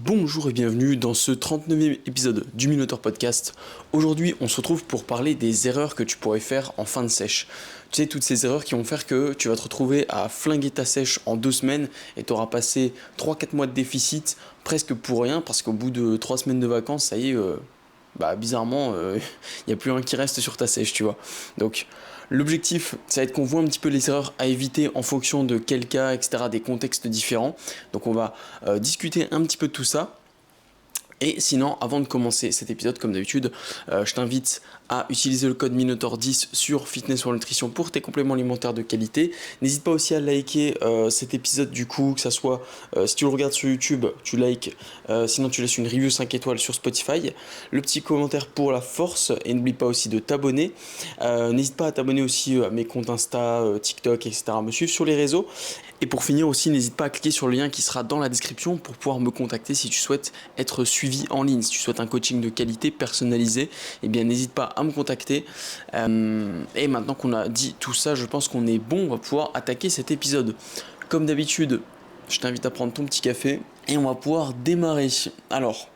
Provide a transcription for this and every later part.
Bonjour et bienvenue dans ce 39e épisode du Minotaur Podcast. Aujourd'hui, on se retrouve pour parler des erreurs que tu pourrais faire en fin de sèche. Tu sais, toutes ces erreurs qui vont faire que tu vas te retrouver à flinguer ta sèche en 2 semaines et tu auras passé 3-4 mois de déficit presque pour rien parce qu'au bout de 3 semaines de vacances, ça y est, bizarrement, il n'y a plus un qui reste sur ta sèche, tu vois. Donc, l'objectif, ça va être qu'on voit un petit peu les erreurs à éviter en fonction de quel cas, etc., des contextes différents. Donc on va discuter un petit peu de tout ça. Et sinon, avant de commencer cet épisode, comme d'habitude, je t'invite à utiliser le code Minotaur10 sur Fitness or Nutrition pour tes compléments alimentaires de qualité. N'hésite pas aussi à liker cet épisode du coup, que ça soit, si tu le regardes sur YouTube, tu likes, sinon tu laisses une review 5 étoiles sur Spotify. Le petit commentaire pour la force, et n'oublie pas aussi de t'abonner. N'hésite pas à t'abonner aussi à mes comptes Insta, TikTok, etc. Me suivre sur les réseaux. Et pour finir aussi, n'hésite pas à cliquer sur le lien qui sera dans la description pour pouvoir me contacter si tu souhaites être suivi en ligne. Si tu souhaites un coaching de qualité personnalisé, eh bien n'hésite pas à me contacter. Et maintenant qu'on a dit tout ça, je pense qu'on est bon, on va pouvoir attaquer cet épisode. Comme d'habitude, je t'invite à prendre ton petit café et on va pouvoir démarrer. Alors,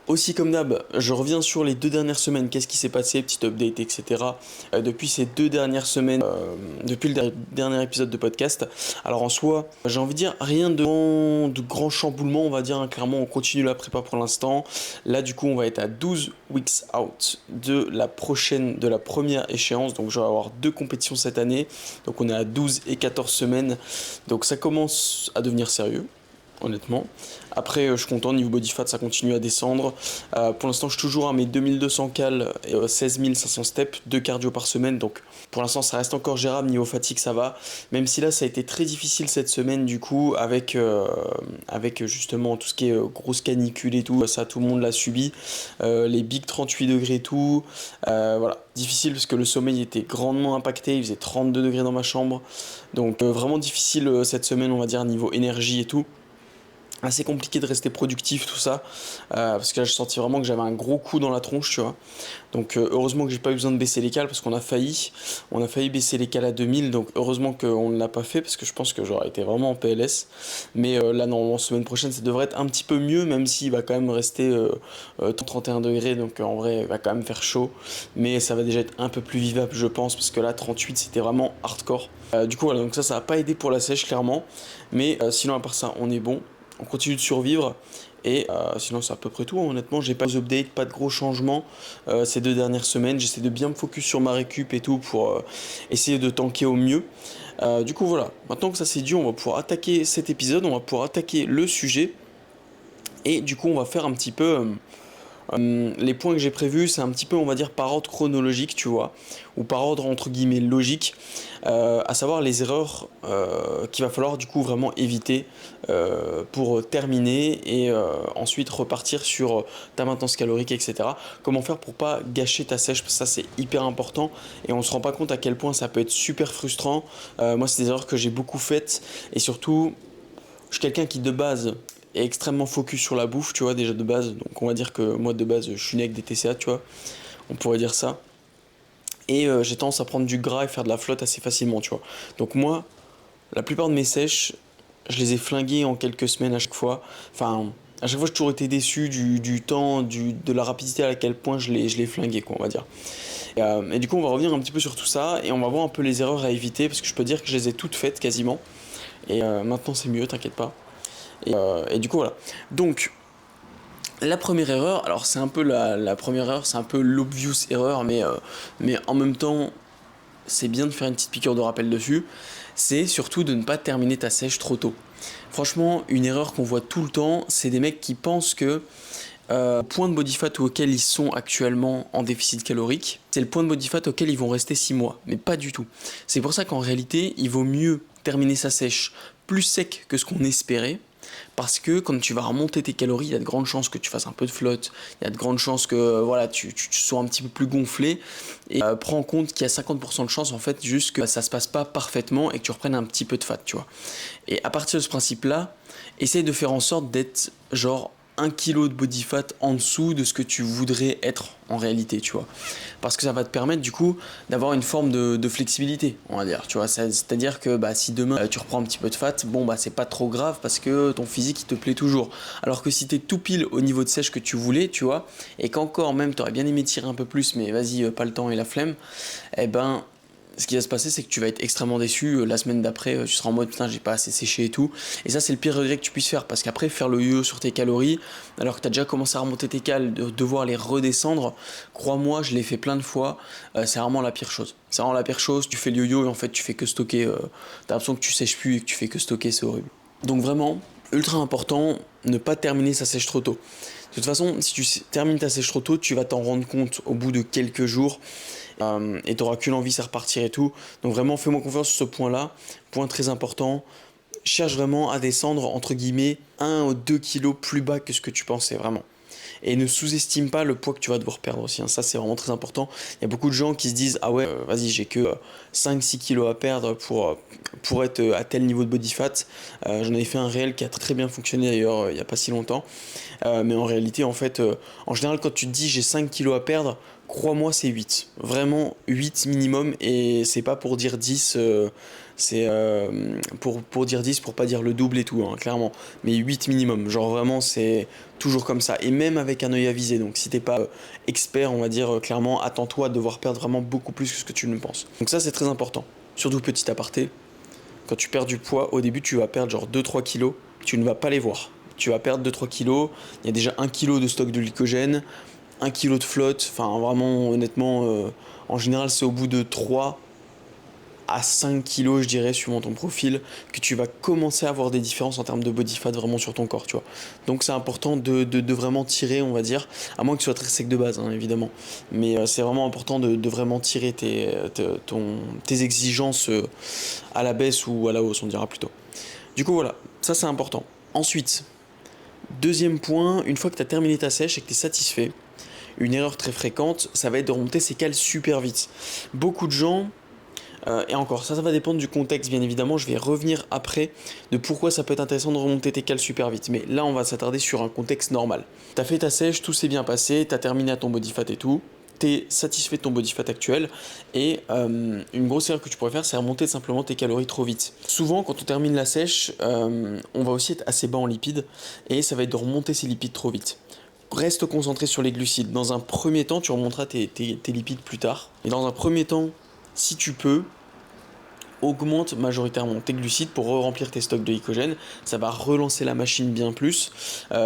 aussi comme d'hab, je reviens sur les 2 dernières semaines, qu'est-ce qui s'est passé, petit update, etc. Depuis ces 2 dernières semaines, depuis le dernier épisode de podcast. Alors en soi, j'ai envie de dire rien de grand chamboulement, on va dire, hein. Clairement on continue la prépa pour l'instant. Là du coup on va être à 12 weeks out de la première échéance, donc je vais avoir 2 compétitions cette année. Donc on est à 12 et 14 semaines, donc ça commence à devenir sérieux. Honnêtement. Après, je suis content, niveau body fat, ça continue à descendre. Pour l'instant, je suis toujours à mes 2200 cales et 16 500 steps, 2 cardio par semaine. Donc, pour l'instant, ça reste encore gérable. Niveau fatigue, ça va. Même si là, ça a été très difficile cette semaine, du coup, avec justement tout ce qui est grosse canicule et tout. Ça, tout le monde l'a subi. Les big 38 degrés et tout. Voilà. Difficile parce que le sommeil était grandement impacté. Il faisait 32 degrés dans ma chambre. Donc, vraiment difficile cette semaine, on va dire, niveau énergie et tout. Assez compliqué de rester productif, tout ça, parce que là j'ai senti vraiment que j'avais un gros coup dans la tronche, tu vois. Donc heureusement que j'ai pas eu besoin de baisser les cales, parce qu'on a failli baisser les cales à 2000, donc heureusement qu'on ne l'a pas fait, parce que je pense que j'aurais été vraiment en PLS. Mais là normalement semaine prochaine ça devrait être un petit peu mieux, même s'il va quand même rester 31 degrés, donc en vrai il va quand même faire chaud, mais ça va déjà être un peu plus vivable je pense, parce que là 38 c'était vraiment hardcore. Du coup voilà, donc ça a pas aidé pour la sèche clairement, mais sinon à part ça on est bon. On continue de survivre et sinon c'est à peu près tout, honnêtement j'ai pas de updates, pas de gros changements ces 2 dernières semaines. J'essaie de bien me focus sur ma récup et tout pour essayer de tanker au mieux. Du coup voilà, maintenant que ça c'est dit, on va pouvoir attaquer cet épisode, on va pouvoir attaquer le sujet et du coup on va faire un petit peu... les points que j'ai prévus, c'est un petit peu, on va dire, par ordre chronologique, tu vois, ou par ordre entre guillemets logique, à savoir les erreurs qu'il va falloir du coup vraiment éviter pour terminer et ensuite repartir sur ta maintenance calorique, etc. Comment faire pour pas gâcher ta sèche, parce que ça c'est hyper important et on se rend pas compte à quel point ça peut être super frustrant. Moi c'est des erreurs que j'ai beaucoup faites et surtout, je suis quelqu'un qui de base est extrêmement focus sur la bouffe, tu vois, déjà de base. Donc on va dire que moi de base, je suis né avec des TCA, tu vois. On pourrait dire ça. Et j'ai tendance à prendre du gras et faire de la flotte assez facilement, tu vois. Donc moi, la plupart de mes sèches, je les ai flinguées en quelques semaines à chaque fois. Enfin, à chaque fois, j'ai toujours été déçu du temps, de la rapidité à laquelle point je les flinguais, quoi, on va dire. Et du coup, on va revenir un petit peu sur tout ça et on va voir un peu les erreurs à éviter, parce que je peux dire que je les ai toutes faites quasiment. Et maintenant, c'est mieux, t'inquiète pas. Et du coup voilà. Donc la première erreur, alors c'est un peu la première erreur, c'est un peu l'obvious erreur, mais en même temps c'est bien de faire une petite piqûre de rappel dessus. C'est surtout de ne pas terminer ta sèche trop tôt. Franchement, une erreur qu'on voit tout le temps, c'est des mecs qui pensent que le point de body fat auquel ils sont actuellement en déficit calorique, c'est le point de body fat auquel ils vont rester 6 mois, mais pas du tout. C'est pour ça qu'en réalité, il vaut mieux terminer sa sèche plus sec que ce qu'on espérait. Parce que quand tu vas remonter tes calories, il y a de grandes chances que tu fasses un peu de flotte, il y a de grandes chances que voilà, tu sois un petit peu plus gonflé. Et prends en compte qu'il y a 50% de chances en fait juste que ça se passe pas parfaitement et que tu reprennes un petit peu de fat, tu vois. Et à partir de ce principe-là, essaye de faire en sorte d'être genre 1 kg de body fat en dessous de ce que tu voudrais être en réalité, tu vois. Parce que ça va te permettre du coup d'avoir une forme de flexibilité, on va dire, tu vois. C'est-à-dire que si demain tu reprends un petit peu de fat, c'est pas trop grave parce que ton physique il te plaît toujours. Alors que si t'es tout pile au niveau de sèche que tu voulais, tu vois, et qu'encore même t'aurais bien aimé tirer un peu plus, mais vas-y, pas le temps et la flemme, ce qui va se passer, c'est que tu vas être extrêmement déçu. La semaine d'après, tu seras en mode putain, j'ai pas assez séché et tout. Et ça, c'est le pire regret que tu puisses faire. Parce qu'après, faire le yo-yo sur tes calories, alors que tu as déjà commencé à remonter tes cales, de devoir les redescendre, crois-moi, je l'ai fait plein de fois. C'est vraiment la pire chose. C'est vraiment la pire chose. Tu fais le yo-yo et en fait, tu fais que stocker. T'as l'impression que tu sèches plus et que tu fais que stocker, c'est horrible. Donc vraiment, ultra important, ne pas terminer sa sèche trop tôt. De toute façon, si tu termines ta sèche trop tôt, tu vas t'en rendre compte au bout de quelques jours et tu n'auras qu'une envie, c'est repartir et tout. Donc vraiment, fais-moi confiance sur ce point-là. Point très important. Cherche vraiment à descendre, entre guillemets, 1 ou 2 kilos plus bas que ce que tu pensais, vraiment. Et ne sous-estime pas le poids que tu vas devoir perdre aussi, hein. Ça, c'est vraiment très important. Il y a beaucoup de gens qui se disent ah ouais, vas-y, j'ai que 5-6 kilos à perdre pour être à tel niveau de body fat. J'en avais fait un réel qui a très bien fonctionné d'ailleurs il n'y a pas si longtemps. Mais en réalité, en fait, en général, quand tu te dis j'ai 5 kilos à perdre, crois-moi, c'est 8. Vraiment 8 minimum. Et c'est pas pour dire 10, c'est pour dire 10, pour pas dire le double et tout, hein, clairement. Mais 8 minimum. Genre vraiment, c'est toujours comme ça. Et même avec un œil avisé. Donc si t'es pas expert, on va dire clairement, attends-toi à devoir perdre vraiment beaucoup plus que ce que tu ne penses. Donc ça, c'est très important. Surtout petit aparté. Quand tu perds du poids, au début, tu vas perdre genre 2-3 kilos. Tu ne vas pas les voir. Tu vas perdre 2-3 kilos. Il y a déjà 1 kilo de stock de glycogène, 1 kilo de flotte. Enfin, vraiment, honnêtement, en général, c'est au bout de 3 à 5 kilos, je dirais, suivant ton profil, que tu vas commencer à avoir des différences en termes de body fat vraiment sur ton corps, tu vois. Donc, c'est important de vraiment tirer, on va dire, à moins que tu sois très sec de base, hein, évidemment. Mais c'est vraiment important de vraiment tirer tes exigences à la baisse ou à la hausse, on dira plutôt. Du coup, voilà, ça c'est important. Ensuite, deuxième point, une fois que tu as terminé ta sèche et que tu es satisfait, une erreur très fréquente, ça va être de remonter ses cales super vite. Beaucoup de gens, et encore, ça va dépendre du contexte bien évidemment, je vais revenir après de pourquoi ça peut être intéressant de remonter tes cales super vite. Mais là, on va s'attarder sur un contexte normal. Tu as fait ta sèche, tout s'est bien passé, tu as terminé à ton body fat et tout. T'es satisfait de ton body fat actuel et une grosse erreur que tu pourrais faire, c'est remonter simplement tes calories trop vite. Souvent, quand on termine la sèche, on va aussi être assez bas en lipides et ça va être de remonter ses lipides trop vite. Reste concentré sur les glucides. Dans un premier temps, tu remonteras tes lipides plus tard. Et dans un premier temps, si tu peux, augmente majoritairement tes glucides pour remplir tes stocks de glycogène. Ça va relancer la machine bien plus.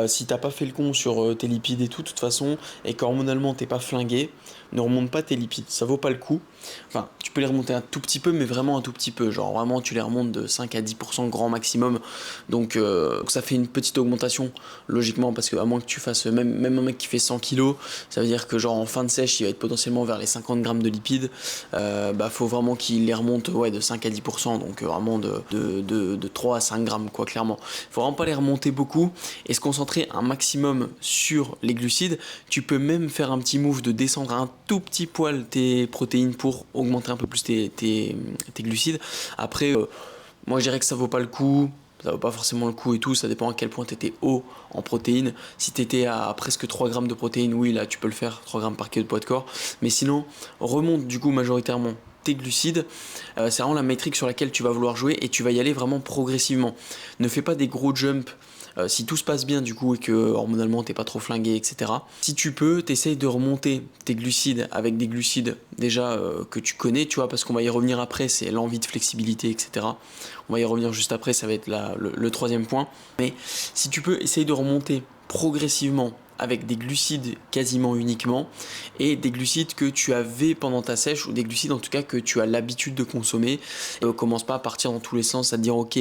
Si t'as pas fait le con sur tes lipides et tout, de toute façon, et qu'hormonalement t'es pas flingué, ne remonte pas tes lipides, ça vaut pas le coup. Enfin, tu peux les remonter un tout petit peu, mais vraiment un tout petit peu. Genre vraiment, tu les remontes de 5 à 10% grand maximum. Donc ça fait une petite augmentation, logiquement, parce que à moins que tu fasses, même un mec qui fait 100 kg, ça veut dire que genre en fin de sèche, il va être potentiellement vers les 50 grammes de lipides. Faut vraiment qu'il les remonte de 5 à 10%, donc vraiment de 3 à 5 grammes, quoi, clairement. Faut vraiment pas les remonter beaucoup et se concentrer un maximum sur les glucides. Tu peux même faire un petit move de descendre un tout petit poil tes protéines pour augmenter un peu plus tes glucides. Après, moi je dirais que ça vaut pas le coup. Ça vaut pas forcément le coup et tout, ça dépend à quel point tu étais haut en protéines. Si tu étais à presque 3 grammes de protéines, oui, là tu peux le faire, 3 grammes par kilo de poids de corps. Mais sinon, remonte du coup majoritairement tes glucides. C'est vraiment la métrique sur laquelle tu vas vouloir jouer et tu vas y aller vraiment progressivement. Ne fais pas des gros jumps. Si tout se passe bien du coup et que hormonalement t'es pas trop flingué, etc. Si tu peux, t'essayes de remonter tes glucides avec des glucides déjà que tu connais, tu vois, parce qu'on va y revenir après, c'est l'envie de flexibilité, etc. On va y revenir juste après, ça va être le troisième point. Mais si tu peux, essaye de remonter progressivement avec des glucides quasiment uniquement et des glucides que tu avais pendant ta sèche ou des glucides en tout cas que tu as l'habitude de consommer. Commence pas à partir dans tous les sens à te dire ok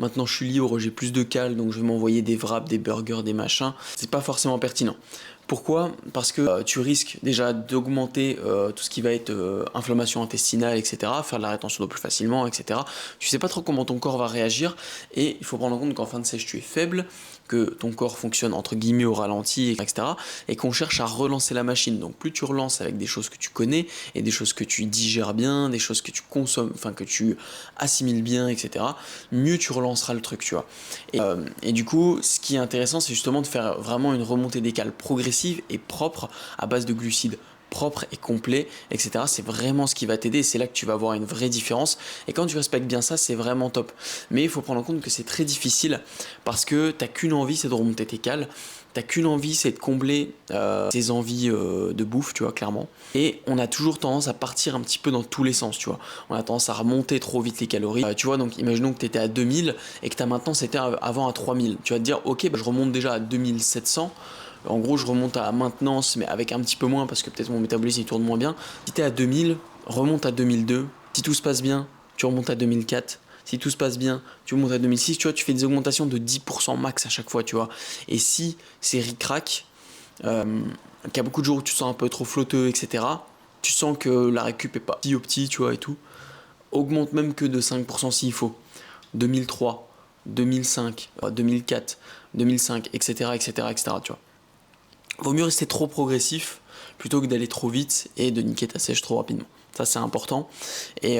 maintenant je suis libre, j'ai plus de cales donc je vais m'envoyer des wraps, des burgers, des machins. C'est pas forcément pertinent. Pourquoi ? Parce que tu risques déjà d'augmenter tout ce qui va être inflammation intestinale, etc., faire de la rétention d'eau plus facilement, etc. Tu sais pas trop comment ton corps va réagir et il faut prendre en compte qu'en fin de sèche tu es faible, que ton corps fonctionne entre guillemets au ralenti, etc. Et qu'on cherche à relancer la machine. Donc plus tu relances avec des choses que tu connais et des choses que tu digères bien, des choses que tu consommes, enfin que tu assimiles bien, etc., mieux tu relanceras le truc, tu vois. Et du coup, ce qui est intéressant, c'est justement de faire vraiment une remontée des cales progressive et propre à base de glucides propre et complet, etc. C'est vraiment ce qui va t'aider et c'est là que tu vas avoir une vraie différence. Et quand tu respectes bien ça, c'est vraiment top. Mais il faut prendre en compte que c'est très difficile parce que t'as qu'une envie, c'est de remonter tes cales. T'as qu'une envie, c'est de combler tes envies de bouffe, tu vois, clairement. Et on a toujours tendance à partir un petit peu dans tous les sens, tu vois. On a tendance à remonter trop vite les calories. Tu vois, donc imaginons que tu étais à 2000 et que ta maintenance était avant à 3000. Tu vas te dire, ok, bah, je remonte déjà à 2700. En gros, je remonte à maintenance, mais avec un petit peu moins parce que peut-être mon métabolisme il tourne moins bien. Si t'es à 2000, remonte à 2002. Si tout se passe bien, tu remontes à 2004. Si tout se passe bien, tu remontes à 2006. Tu vois, tu fais des augmentations de 10% max à chaque fois, tu vois. Et si c'est ric-rac, qu'il y a beaucoup de jours où tu te sens un peu trop flotteux, etc., tu sens que la récup est pas petit, tu vois, et tout, augmente même que de 5% s'il faut. 2003, 2005, 2004, 2005, etc., etc., etc., tu vois. Vaut mieux rester trop progressif plutôt que d'aller trop vite et de niquer ta sèche trop rapidement. Ça, c'est important. Et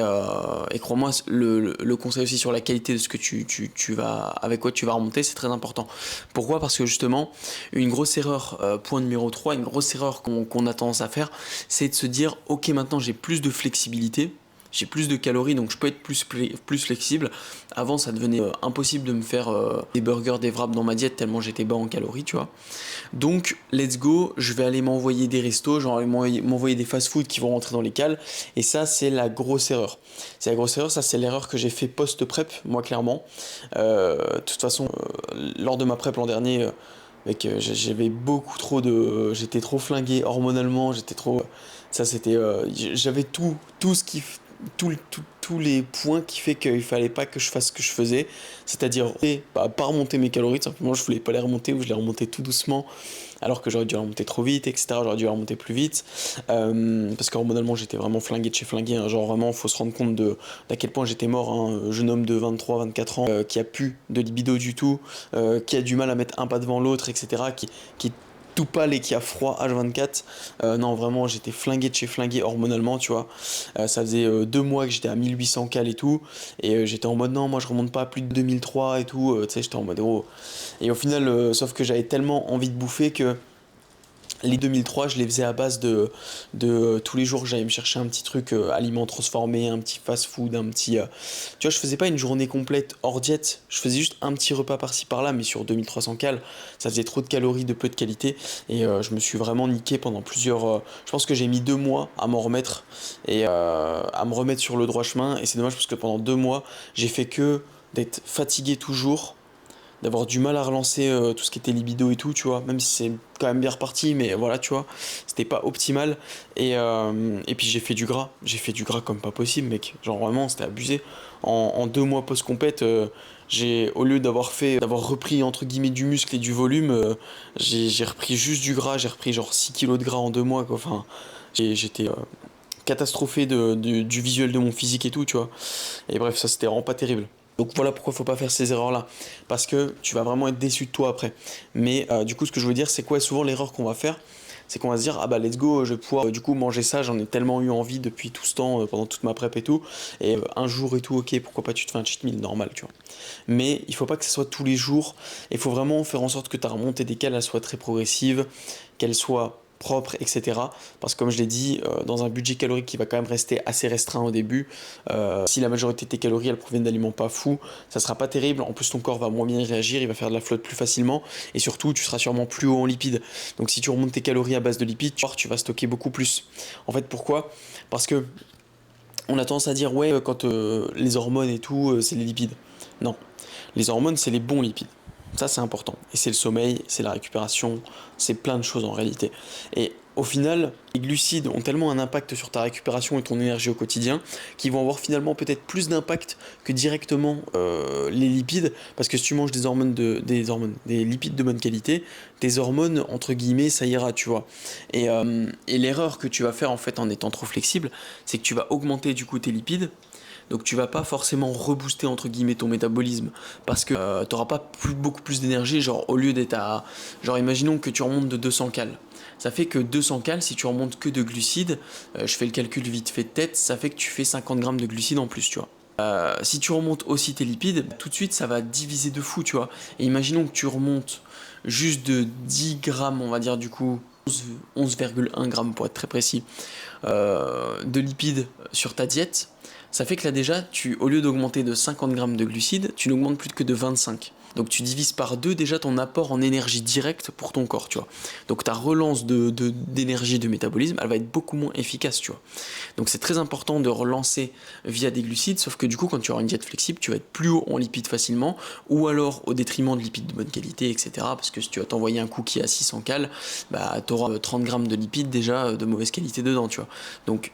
crois-moi, le conseil aussi sur la qualité de ce que tu vas, avec quoi tu vas remonter, c'est très important. Pourquoi ? Parce que justement, une grosse erreur, point numéro 3, une grosse erreur qu'on a tendance à faire, c'est de se dire, ok, maintenant j'ai plus de flexibilité, j'ai plus de calories, donc je peux être plus flexible. Avant, ça devenait impossible de me faire des burgers, des wraps dans ma diète tellement j'étais bas en calories, tu vois. Donc, let's go, je vais aller m'envoyer des restos, genre m'envoyer des fast-food qui vont rentrer dans les cales. Et ça, c'est la grosse erreur. C'est la grosse erreur, ça c'est l'erreur que j'ai fait post-prep, moi clairement. De toute façon, lors de ma prep l'an dernier, j'avais beaucoup trop de... J'étais trop flingué hormonalement, j'étais trop... Ça c'était... j'avais tout ce qui... Tous les points qui fait qu'il fallait pas que je fasse ce que je faisais, c'est-à-dire pas remonter mes calories, tout simplement je voulais pas les remonter ou je les remontais tout doucement alors que j'aurais dû les remonter trop vite, etc. J'aurais dû les remonter plus vite parce qu'hormonalement j'étais vraiment flingué de chez flingué, hein. Genre vraiment faut se rendre compte d'à quel point j'étais mort, hein. Jeune homme de 23-24 ans qui a plus de libido du tout, qui a du mal à mettre un pas devant l'autre, etc. Qui est tout pâle et qui a froid H24. Non, vraiment, j'étais flingué de chez flingué hormonalement, tu vois. Ça faisait 2 mois que j'étais à 1800 cal et tout. Et j'étais en mode non, moi je remonte pas à plus de 2003 et tout. Tu sais, j'étais en mode oh. Et au final, sauf que j'avais tellement envie de bouffer que les 2003, je les faisais à base de tous les jours, j'allais me chercher un petit truc aliment transformé, un petit fast-food, un petit... Tu vois, je faisais pas une journée complète hors diète, je faisais juste un petit repas par-ci par-là, mais sur 2300 cales, ça faisait trop de calories, de peu de qualité, et je me suis vraiment niqué pendant plusieurs... je pense que j'ai mis 2 mois à m'en remettre, et à me remettre sur le droit chemin, et c'est dommage parce que pendant 2 mois, j'ai fait que d'être fatigué toujours, d'avoir du mal à relancer tout ce qui était libido et tout, tu vois, même si c'est quand même bien reparti, mais voilà, tu vois, c'était pas optimal. Et puis j'ai fait du gras comme pas possible, mec, genre vraiment, c'était abusé. En 2 mois post-compète, au lieu d'avoir repris entre guillemets du muscle et du volume, j'ai repris juste du gras, j'ai repris genre 6 kilos de gras en 2 mois, quoi, enfin, j'étais catastrophé du visuel de mon physique et tout, tu vois. Et bref, ça c'était vraiment pas terrible. Donc voilà pourquoi il faut pas faire ces erreurs-là. Parce que tu vas vraiment être déçu de toi après. Mais du coup, ce que je veux dire, c'est quoi souvent l'erreur qu'on va faire? C'est qu'on va se dire, ah bah let's go, je vais pouvoir du coup manger ça, j'en ai tellement eu envie depuis tout ce temps, pendant toute ma prep et tout. Et un jour et tout, ok, pourquoi pas tu te fais un cheat meal normal, tu vois. Mais il faut pas que ce soit tous les jours. Il faut vraiment faire en sorte que ta remontée des cales, elle soit très progressive, qu'elle soit propre, etc. Parce que comme je l'ai dit, dans un budget calorique qui va quand même rester assez restreint au début, si la majorité de tes calories elles proviennent d'aliments pas fous, ça sera pas terrible. En plus ton corps va moins bien y réagir, il va faire de la flotte plus facilement et surtout tu seras sûrement plus haut en lipides. Donc si tu remontes tes calories à base de lipides, tu vas stocker beaucoup plus. En fait pourquoi ? Parce que on a tendance à dire ouais quand les hormones et tout c'est les lipides. Non, les hormones c'est les bons lipides. Ça c'est important. Et c'est le sommeil, c'est la récupération, c'est plein de choses en réalité. Et au final, les glucides ont tellement un impact sur ta récupération et ton énergie au quotidien qu'ils vont avoir finalement peut-être plus d'impact que directement les lipides. Parce que si tu manges des lipides de bonne qualité, tes hormones, entre guillemets, ça ira, tu vois. Et l'erreur que tu vas faire en fait en étant trop flexible, c'est que tu vas augmenter du coup tes lipides, Donc tu vas pas forcément rebooster entre guillemets ton métabolisme parce que tu n'auras pas beaucoup plus d'énergie. Genre au lieu d'être à... Genre imaginons que tu remontes de 200 cales. Ça fait que 200 cales, si tu remontes que de glucides, je fais le calcul vite fait de tête, ça fait que tu fais 50 grammes de glucides en plus, tu vois. Si tu remontes aussi tes lipides, tout de suite ça va diviser de fou, tu vois. Et imaginons que tu remontes juste de 10 grammes, on va dire du coup 11,1 grammes pour être très précis, de lipides sur ta diète. Ça fait que là déjà, au lieu d'augmenter de 50 grammes de glucides, tu n'augmentes plus que de 25. Donc tu divises par 2 déjà ton apport en énergie directe pour ton corps, tu vois. Donc ta relance d'énergie de métabolisme, elle va être beaucoup moins efficace, tu vois. Donc c'est très important de relancer via des glucides, sauf que du coup quand tu auras une diète flexible, tu vas être plus haut en lipides facilement, ou alors au détriment de lipides de bonne qualité, etc. Parce que si tu vas t'envoyer un cookie à 600 cales, bah tu auras 30 grammes de lipides déjà de mauvaise qualité dedans, tu vois. Donc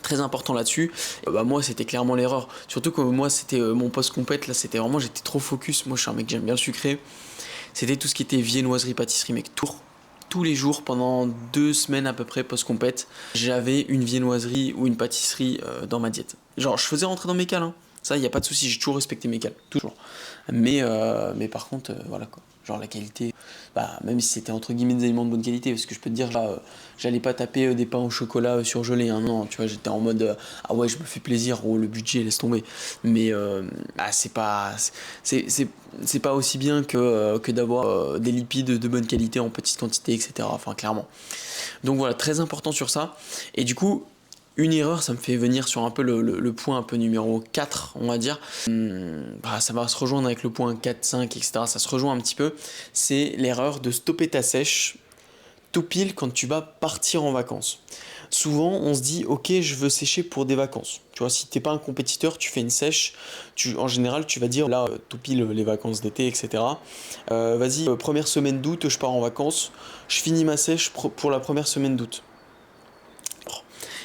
très important là-dessus. Moi c'était clairement l'erreur, surtout que moi c'était mon post-compète, là c'était vraiment, j'étais trop focus. Moi je suis un mec, j'aime bien le sucré, c'était tout ce qui était viennoiserie, pâtisserie, mec, tous les jours pendant 2 semaines à peu près post-compète, j'avais une viennoiserie ou une pâtisserie dans ma diète. Genre je faisais rentrer dans mes cales, hein. Ça il n'y a pas de souci, j'ai toujours respecté mes cales, toujours. Mais par contre voilà quoi, genre la qualité, même si c'était entre guillemets des aliments de bonne qualité, parce que je peux te dire j'allais pas taper des pains au chocolat surgelés, hein, non, tu vois, j'étais en mode ah ouais, je me fais plaisir, oh le budget laisse tomber. Mais c'est pas aussi bien que d'avoir des lipides de bonne qualité en petite quantité, etc. Enfin clairement. Donc voilà, très important sur ça. Et du coup, une erreur, ça me fait venir sur un peu le point un peu numéro 4, on va dire. Ça va se rejoindre avec le point 4, 5, etc. Ça se rejoint un petit peu. C'est l'erreur de stopper ta sèche tout pile quand tu vas partir en vacances. Souvent, on se dit, ok, je veux sécher pour des vacances. Tu vois, si t'es pas un compétiteur, tu fais une sèche, en général, tu vas dire, là, tout pile les vacances d'été, etc. Vas-y, première semaine d'août, je pars en vacances, je finis ma sèche pour la première semaine d'août.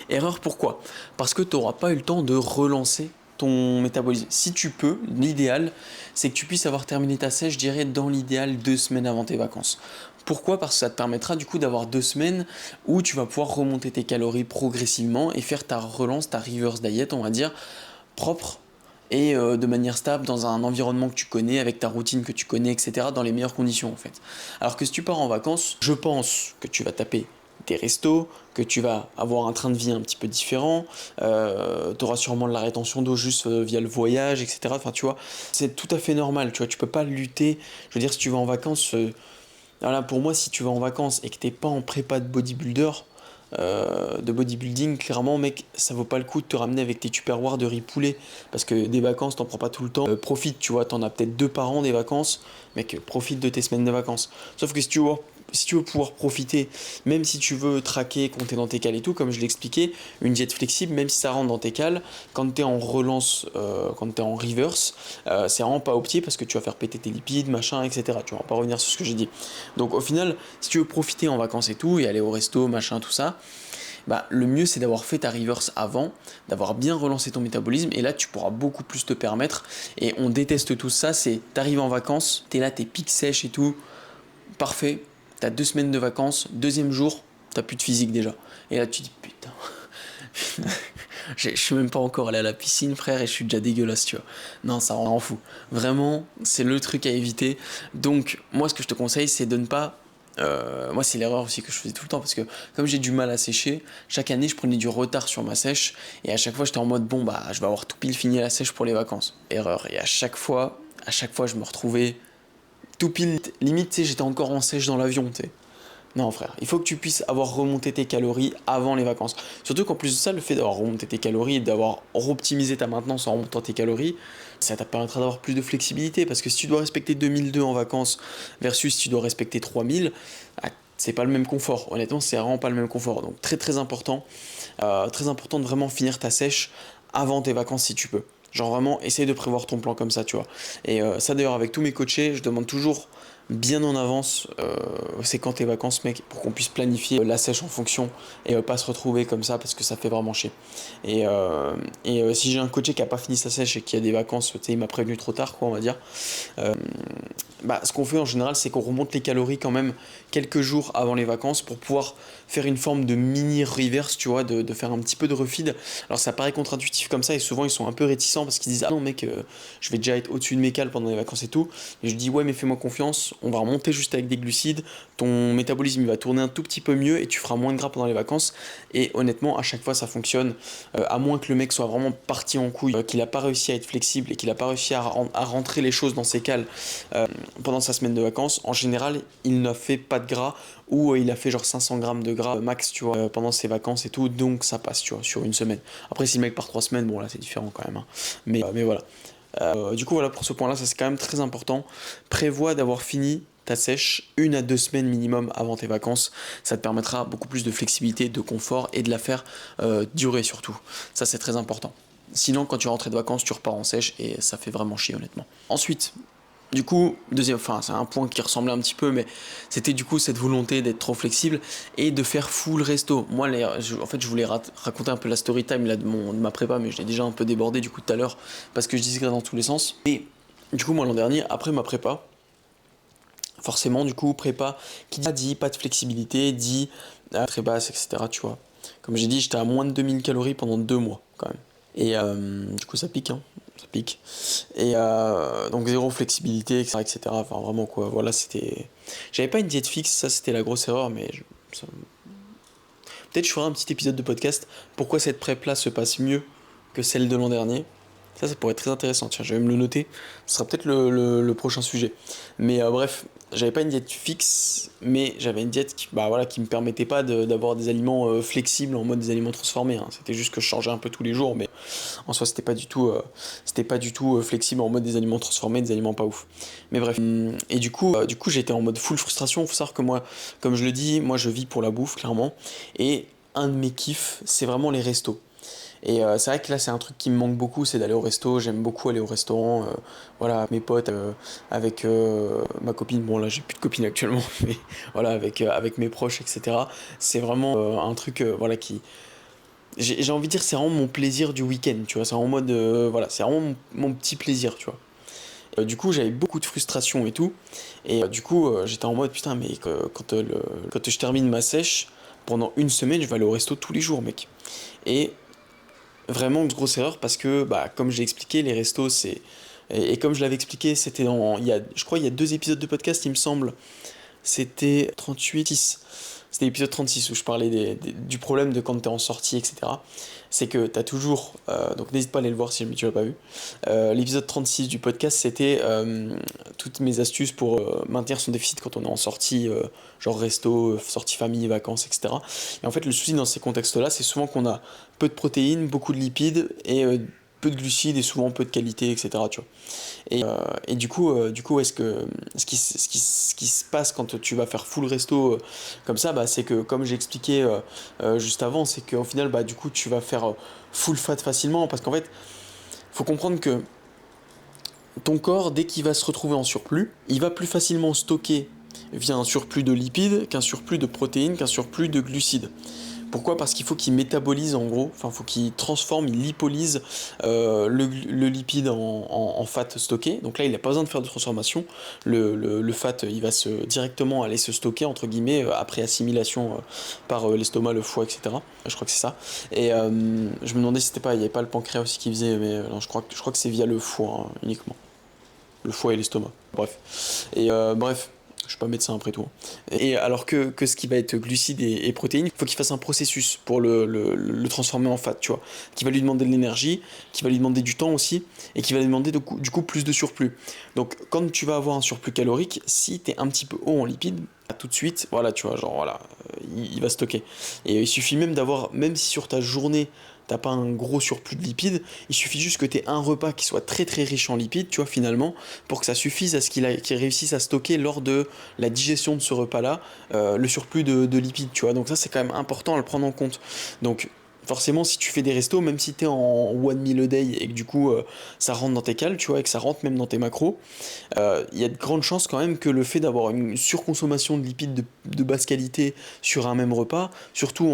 Erreur pourquoi? Parce que tu n'auras pas eu le temps de relancer ton métabolisme. Si tu peux, l'idéal, c'est que tu puisses avoir terminé ta sèche, je dirais, dans l'idéal 2 semaines avant tes vacances. Pourquoi? Parce que ça te permettra du coup d'avoir 2 semaines où tu vas pouvoir remonter tes calories progressivement et faire ta relance, ta reverse diet, on va dire, propre et de manière stable dans un environnement que tu connais, avec ta routine que tu connais, etc., dans les meilleures conditions en fait. Alors que si tu pars en vacances, je pense que tu vas taper des restos, que tu vas avoir un train de vie un petit peu différent, tu auras sûrement de la rétention d'eau juste via le voyage, etc. Enfin, tu vois, c'est tout à fait normal, tu vois, tu peux pas lutter. Je veux dire, si tu vas en vacances, voilà, pour moi, si tu vas en vacances et que t'es pas en prépa de bodybuilder, de bodybuilding, clairement, mec, ça vaut pas le coup de te ramener avec tes tupperwares de riz poulet, parce que des vacances, t'en prends pas tout le temps. Profite, tu vois, t'en as peut-être 2 par an des vacances, mec, profite de tes semaines de vacances. Sauf que si tu veux pouvoir profiter, même si tu veux traquer, compter dans tes cales et tout, comme je l'expliquais, une diète flexible, même si ça rentre dans tes cales, quand tu es en relance, quand tu es en reverse, c'est vraiment pas au pied parce que tu vas faire péter tes lipides, machin, etc. Tu vas pas revenir sur ce que j'ai dit. Donc au final, si tu veux profiter en vacances et tout, et aller au resto, machin, tout ça, le mieux c'est d'avoir fait ta reverse avant, d'avoir bien relancé ton métabolisme, et là tu pourras beaucoup plus te permettre. Et on déteste tout ça, c'est t'arrives en vacances, t'es là, t'es pique sèche et tout, parfait. T'as 2 semaines de vacances, deuxième jour, t'as plus de physique déjà. Et là tu dis putain, je suis même pas encore allé à la piscine frère et je suis déjà dégueulasse, tu vois. Non, ça rend fou. Vraiment, c'est le truc à éviter. Donc moi ce que je te conseille c'est de ne pas... moi c'est l'erreur aussi que je faisais tout le temps parce que comme j'ai du mal à sécher, chaque année je prenais du retard sur ma sèche et à chaque fois j'étais en mode bon je vais avoir tout pile fini la sèche pour les vacances. Erreur. Et à chaque fois je me retrouvais tout pile, limite, tu sais, j'étais encore en sèche dans l'avion, tu sais. Non, frère, il faut que tu puisses avoir remonté tes calories avant les vacances. Surtout qu'en plus de ça, le fait d'avoir remonté tes calories et d'avoir optimisé ta maintenance en remontant tes calories, ça te permettra d'avoir plus de flexibilité. Parce que si tu dois respecter 2002 en vacances versus si tu dois respecter 3000, c'est pas le même confort. Honnêtement, c'est vraiment pas le même confort. Donc très très important de vraiment finir ta sèche avant tes vacances si tu peux. Genre vraiment, essaye de prévoir ton plan comme ça, tu vois. Et ça d'ailleurs, avec tous mes coachés, je demande toujours bien en avance, c'est quand tes vacances, mec, pour qu'on puisse planifier la sèche en fonction et pas se retrouver comme ça parce que ça fait vraiment chier. Si j'ai un coaché qui a pas fini sa sèche et qui a des vacances, tu sais, il m'a prévenu trop tard, quoi, on va dire. euh, Ce qu'on fait en général, c'est qu'on remonte les calories quand même quelques jours avant les vacances pour pouvoir faire une forme de mini reverse, tu vois, de faire un petit peu de refeed. Alors ça paraît contre-intuitif comme ça et souvent ils sont un peu réticents parce qu'ils disent ah non mec, je vais déjà être au-dessus de mes cales pendant les vacances et tout. Et je dis ouais mais fais-moi confiance, on va remonter juste avec des glucides, ton métabolisme il va tourner un tout petit peu mieux et tu feras moins de gras pendant les vacances. Et honnêtement à chaque fois ça fonctionne, à moins que le mec soit vraiment parti en couille, qu'il a pas réussi à être flexible et qu'il a pas réussi à rentrer les choses dans ses cales pendant sa semaine de vacances. En général il ne fait pas de gras ou il a fait genre 500 grammes de gras max, tu vois, pendant ses vacances et tout, donc ça passe, tu vois, sur une semaine. Après, si le mec part 3 semaines, bon là c'est différent quand même, hein. Mais voilà. Du coup, voilà, pour ce point-là, ça c'est quand même très important. Prévois d'avoir fini ta sèche 1 à 2 semaines minimum avant tes vacances. Ça te permettra beaucoup plus de flexibilité, de confort et de la faire durer surtout. Ça, c'est très important. Sinon, quand tu rentres de vacances, tu repars en sèche et ça fait vraiment chier, honnêtement. Ensuite, du coup, c'est un point qui ressemblait un petit peu, mais c'était du coup cette volonté d'être trop flexible et de faire full resto. Moi, en fait, je voulais raconter un peu la story time là, de ma prépa, mais je l'ai déjà un peu débordé du coup tout à l'heure parce que je disais dans tous les sens. Et du coup, moi l'an dernier, après ma prépa, forcément, du coup, prépa qui dit pas de flexibilité, dit très basse, etc. Tu vois. Comme j'ai dit, j'étais à moins de 2000 calories pendant 2 mois quand même. Et du coup, ça pique, hein. Ça pique. Et donc, zéro flexibilité, etc., etc. Enfin, vraiment, quoi. Voilà, c'était. J'avais pas une diète fixe, ça, c'était la grosse erreur, mais peut-être je ferai un petit épisode de podcast. Pourquoi cette prep-là se passe mieux que celle de l'an dernier? Ça pourrait être très intéressant. Tiens, je vais me le noter. Ce sera peut-être le prochain sujet. Mais bref, j'avais pas une diète fixe, mais j'avais une diète qui me permettait pas d'avoir des aliments flexibles en mode des aliments transformés, hein. C'était juste que je changeais un peu tous les jours, mais en soi, c'était pas du tout flexible en mode des aliments transformés, des aliments pas ouf. Mais bref. Et du coup, j'étais en mode full frustration. Faut savoir que moi, comme je le dis, moi, je vis pour la bouffe, clairement. Et un de mes kiffs, c'est vraiment les restos. Et c'est vrai que là, c'est un truc qui me manque beaucoup, c'est d'aller au resto. J'aime beaucoup aller au restaurant, voilà, avec mes potes, avec ma copine. Bon, là, j'ai plus de copine actuellement, mais voilà, avec mes proches, etc. C'est vraiment un truc, voilà, qui. J'ai envie de dire, c'est vraiment mon plaisir du week-end, tu vois. C'est en mode, voilà, c'est vraiment mon petit plaisir, tu vois. Du coup, j'avais beaucoup de frustration et tout. Et du coup, j'étais en mode, putain, mais quand je termine ma sèche, pendant une semaine, je vais aller au resto tous les jours, mec. Et vraiment grosse erreur parce que comme j'ai expliqué les restos et comme je l'avais expliqué c'était je crois il y a 2 épisodes de podcast il me semble, c'était 38 c'était l'épisode 36 où je parlais du problème de quand t'es en sortie, etc. C'est que t'as toujours, donc n'hésite pas à aller le voir si jamais tu l'as pas vu. L'épisode 36 du podcast, c'était toutes mes astuces pour maintenir son déficit quand on est en sortie, genre resto, sortie famille, vacances, etc. Et en fait, le souci dans ces contextes-là, c'est souvent qu'on a peu de protéines, beaucoup de lipides et peu de glucides et souvent peu de qualité, etc. Tu vois. Et du coup, ce qui se passe quand tu vas faire full resto comme ça, c'est que comme j'ai expliqué juste avant, c'est qu'au final, du coup, tu vas faire full fat facilement parce qu'en fait, faut comprendre que ton corps, dès qu'il va se retrouver en surplus, il va plus facilement stocker via un surplus de lipides qu'un surplus de protéines, qu'un surplus de glucides. Pourquoi? Parce qu'il faut qu'il métabolise en gros, enfin il faut qu'il transforme, il lipolyse le lipide en fat stocké. Donc là il n'a pas besoin de faire de transformation. Le fat il va directement aller se stocker entre guillemets après assimilation par l'estomac, le foie, etc. Je crois que c'est ça. Et je me demandais si il n'y avait pas le pancréas aussi qui faisait, mais non, je crois que c'est via le foie hein, uniquement. Le foie et l'estomac. Bref. Et bref. Je suis pas médecin après tout. Et alors que ce qui va être glucides et protéines, il faut qu'il fasse un processus pour le transformer en fat, tu vois. Qui va lui demander de l'énergie, qui va lui demander du temps aussi, et qui va lui demander du coup plus de surplus. Donc quand tu vas avoir un surplus calorique, si tu es un petit peu haut en lipides, tout de suite, voilà, tu vois, genre voilà, il va stocker. Et il suffit même même si sur ta journée, t'as pas un gros surplus de lipides, il suffit juste que t'aies un repas qui soit très très riche en lipides, tu vois, finalement, pour que ça suffise à ce qu'il réussisse à stocker lors de la digestion de ce repas-là, le surplus de lipides, tu vois. Donc ça, c'est quand même important à le prendre en compte. Donc, forcément, si tu fais des restos, même si tu es en one meal a day et que du coup ça rentre dans tes cales, tu vois, et que ça rentre même dans tes macros, il y a de grandes chances quand même que le fait d'avoir une surconsommation de lipides de basse qualité sur un même repas, surtout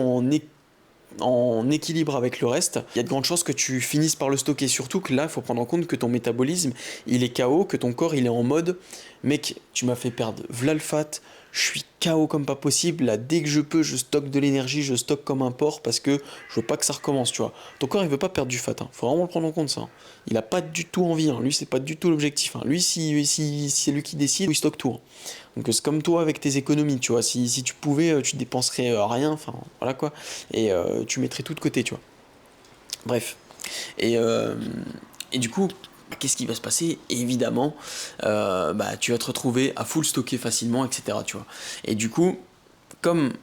en équilibre avec le reste, il y a de grandes chances que tu finisses par le stocker. Surtout que là, il faut prendre en compte que ton métabolisme, il est KO, que ton corps, il est en mode, mec, tu m'as fait perdre v'là le fat, je suis KO comme pas possible, là, dès que je peux, je stocke de l'énergie, je stocke comme un porc parce que je veux pas que ça recommence, tu vois. Ton corps, il veut pas perdre du fat, hein. Faut vraiment le prendre en compte, ça, hein. Il a pas du tout envie, hein. Lui, c'est pas du tout l'objectif, hein. Lui, si c'est lui qui décide, il stocke tout, hein. Donc c'est comme toi avec tes économies, tu vois. Si tu pouvais, tu dépenserais rien, enfin voilà quoi. Et tu mettrais tout de côté, tu vois. Bref. Et, euh, et du coup, qu'est-ce qui va se passer? Évidemment, tu vas te retrouver à full stocker facilement, etc. Tu vois. Et du coup, comme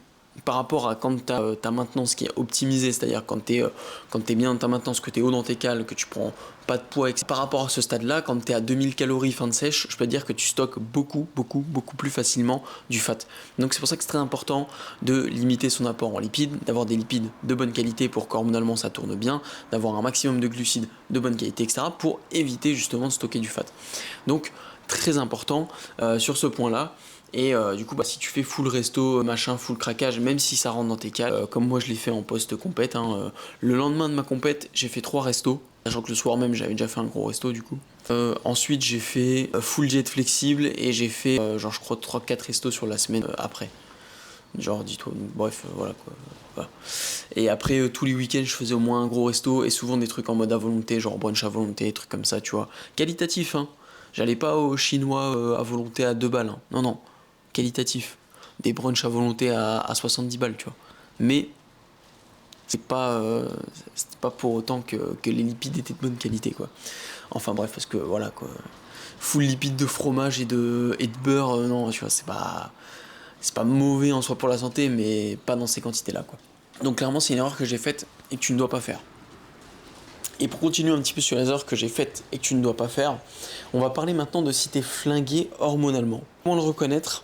par rapport à quand tu as ta maintenance qui est optimisée, c'est-à-dire quand tu es bien dans ta maintenance, que tu es haut dans tes cales, que tu prends pas de poids, etc. Par rapport à ce stade-là, quand tu es à 2000 calories fin de sèche, je peux te dire que tu stockes beaucoup plus facilement du fat. Donc c'est pour ça que c'est très important de limiter son apport en lipides, d'avoir des lipides de bonne qualité pour qu'hormonalement ça tourne bien, d'avoir un maximum de glucides de bonne qualité, etc. pour éviter justement de stocker du fat. Donc très important sur ce point-là. Et du coup, si tu fais full resto, machin, full craquage, même si ça rentre dans tes cales, comme moi je l'ai fait en post-compète, hein, le lendemain de ma compète, j'ai fait 3 restos, sachant que le soir même j'avais déjà fait un gros resto du coup. Ensuite j'ai fait full jet flexible et j'ai fait genre je crois 3-4 restos sur la semaine après. Genre dis-toi, bref, voilà quoi. Voilà. Et après tous les week-ends je faisais au moins un gros resto et souvent des trucs en mode à volonté, genre brunch à volonté, trucs comme ça, tu vois. Qualitatif, hein. J'allais pas au chinois à volonté à 2 balles, hein. Non, non. Qualitatif. Des brunchs à volonté à 70 balles, tu vois. Mais c'était pas pour autant que les lipides étaient de bonne qualité, quoi. Enfin bref, parce que voilà, quoi. Full lipides de fromage et de beurre, non, tu vois, c'est pas mauvais en soi pour la santé, mais pas dans ces quantités-là, quoi. Donc clairement, c'est une erreur que j'ai faite et que tu ne dois pas faire. Et pour continuer un petit peu sur les erreurs que j'ai faites et que tu ne dois pas faire, on va parler maintenant de si t'es flingué hormonalement. Comment le reconnaître?